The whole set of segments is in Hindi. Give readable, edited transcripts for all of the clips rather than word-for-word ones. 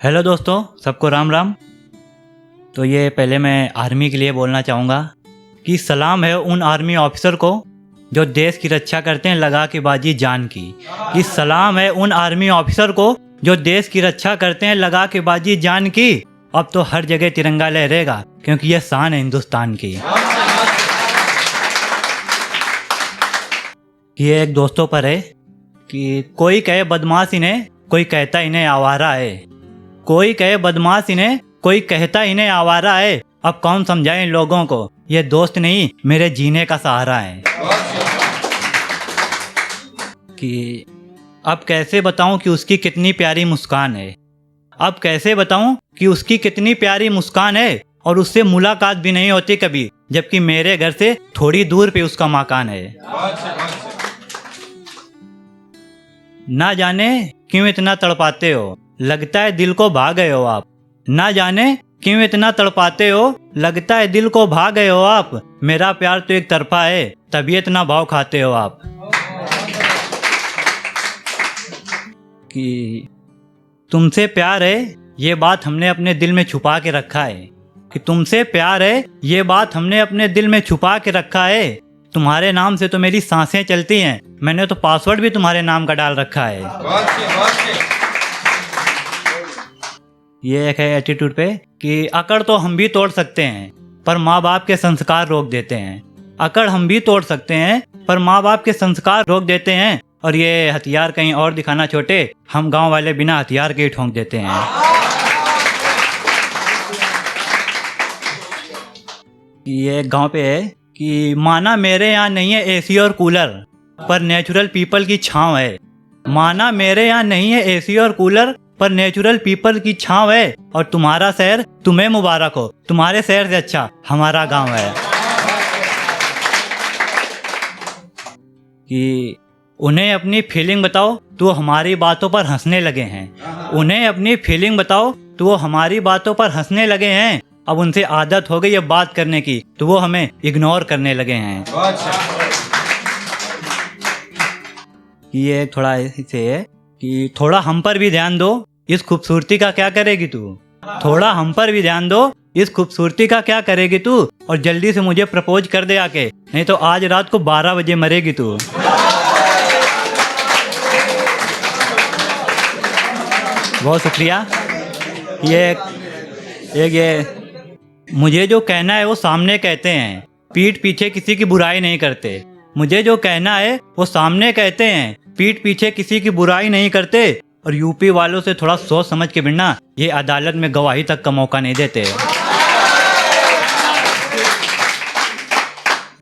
हेलो दोस्तों, सबको राम राम। तो ये पहले मैं आर्मी के लिए बोलना चाहूँगा कि सलाम है उन आर्मी ऑफिसर को जो देश की रक्षा करते हैं लगा के बाजी जान की। कि सलाम है उन आर्मी ऑफिसर को जो देश की रक्षा करते हैं लगा के बाजी जान की। अब तो हर जगह तिरंगा लहरेगा क्योंकि यह शान है हिंदुस्तान की। ये एक दोस्तों पर है कि कोई कहे बदमाश इन्हें, कोई कहता इन्हें आवारा है। कोई कहे बदमाश इन्हें, कोई कहता इन्हें आवारा है। अब कौन समझाए इन लोगों को, ये दोस्त नहीं मेरे जीने का सहारा है। कि अब कैसे बताऊं कि उसकी कितनी प्यारी मुस्कान है। अब कैसे बताऊं कि उसकी कितनी प्यारी मुस्कान है और उससे मुलाकात भी नहीं होती कभी, जबकि मेरे घर से थोड़ी दूर पे उसका मकान है। ना जाने क्यों इतना तड़पाते हो, लगता है दिल को भा गए हो आप। ना जाने क्यों इतना तड़पाते हो, लगता है दिल को भा गए हो आप। मेरा प्यार तो एक तरफा है, तभी इतना भाव खाते हो आप। कि तुमसे प्यार है ये बात हमने अपने दिल में छुपा के रखा है। कि तुमसे प्यार है ये बात हमने अपने दिल में छुपा के रखा है। तुम्हारे नाम से तो मेरी सांसें चलती हैं, मैंने तो पासवर्ड भी तुम्हारे नाम का डाल रखा है। ये एक है एटीट्यूड पे कि अकड़ तो हम भी तोड़ सकते हैं पर माँ बाप के संस्कार रोक देते हैं। अकड़ हम भी तोड़ सकते हैं पर माँ बाप के संस्कार रोक देते हैं। और ये हथियार कहीं और दिखाना छोटे, हम गांव वाले बिना हथियार के ही ठोंक देते हैं। ये गांव पे है कि माना मेरे यहाँ नहीं है एसी और कूलर, पर नेचुरल पीपल की छांव है। माना मेरे यहाँ नहीं है एसी और कूलर, पर नेचुरल पीपल की छांव है। और तुम्हारा शहर तुम्हें मुबारक हो, तुम्हारे शहर से अच्छा हमारा गांव है। कि उन्हें अपनी फीलिंग बताओ तो वो हमारी बातों पर हंसने लगे हैं। उन्हें अपनी फीलिंग बताओ तो वो हमारी बातों पर हंसने लगे हैं। अब उनसे आदत हो गई है बात करने की तो वो हमें इग्नोर करने लगे हैं। ये थोड़ा ऐसे है कि थोड़ा हम पर भी ध्यान दो, इस खूबसूरती का क्या करेगी तू। थोड़ा हम पर भी ध्यान दो, इस खूबसूरती का क्या करेगी तू। और जल्दी से मुझे प्रपोज कर दे आके, नहीं तो आज रात को 12 बजे मरेगी तू। बहुत शुक्रिया। ये मुझे जो कहना है वो सामने कहते हैं, पीठ पीछे किसी की बुराई नहीं करते। मुझे जो कहना है वो सामने कहते हैं, पीठ पीछे किसी की बुराई नहीं करते। और यूपी वालों से थोड़ा सोच समझ के बिना ये अदालत में गवाही तक का मौका नहीं देते।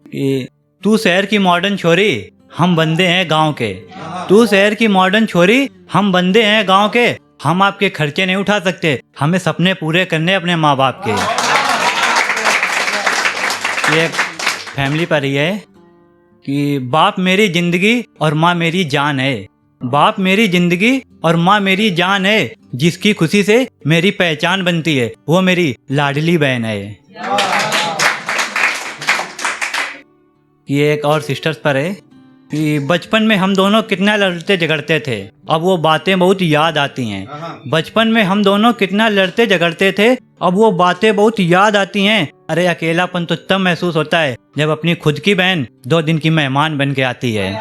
कि तू शहर की मॉडर्न छोरी, हम बंदे हैं गांव के। तू शहर की मॉडर्न छोरी, हम बंदे हैं गांव के। हम आपके खर्चे नहीं उठा सकते, हमें सपने पूरे करने अपने माँ बाप के। ये फैमिली पर ही है कि बाप मेरी जिंदगी और माँ मेरी जान है। बाप मेरी जिंदगी और माँ मेरी जान है। जिसकी खुशी से मेरी पहचान बनती है वो मेरी लाडली बहन है। ये एक और सिस्टर्स पर है कि बचपन में हम दोनों कितना लड़ते झगड़ते थे, अब वो बातें बहुत याद आती हैं। बचपन में हम दोनों कितना लड़ते झगड़ते थे, अब वो बातें बहुत याद आती हैं। अरे अकेलापन तो तब महसूस होता है जब अपनी खुद की बहन 2 दिन की मेहमान बन के आती है।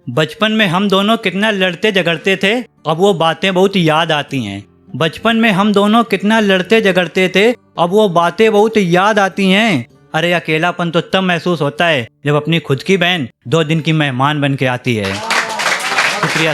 बचपन में हम दोनों कितना लड़ते झगड़ते थे, अब वो बातें बहुत याद आती हैं। बचपन में हम दोनों कितना लड़ते झगड़ते थे, अब वो बातें बहुत याद आती हैं। अरे अकेलापन तो तब महसूस होता है जब अपनी खुद की बहन 2 दिन की मेहमान बन के आती है। शुक्रिया।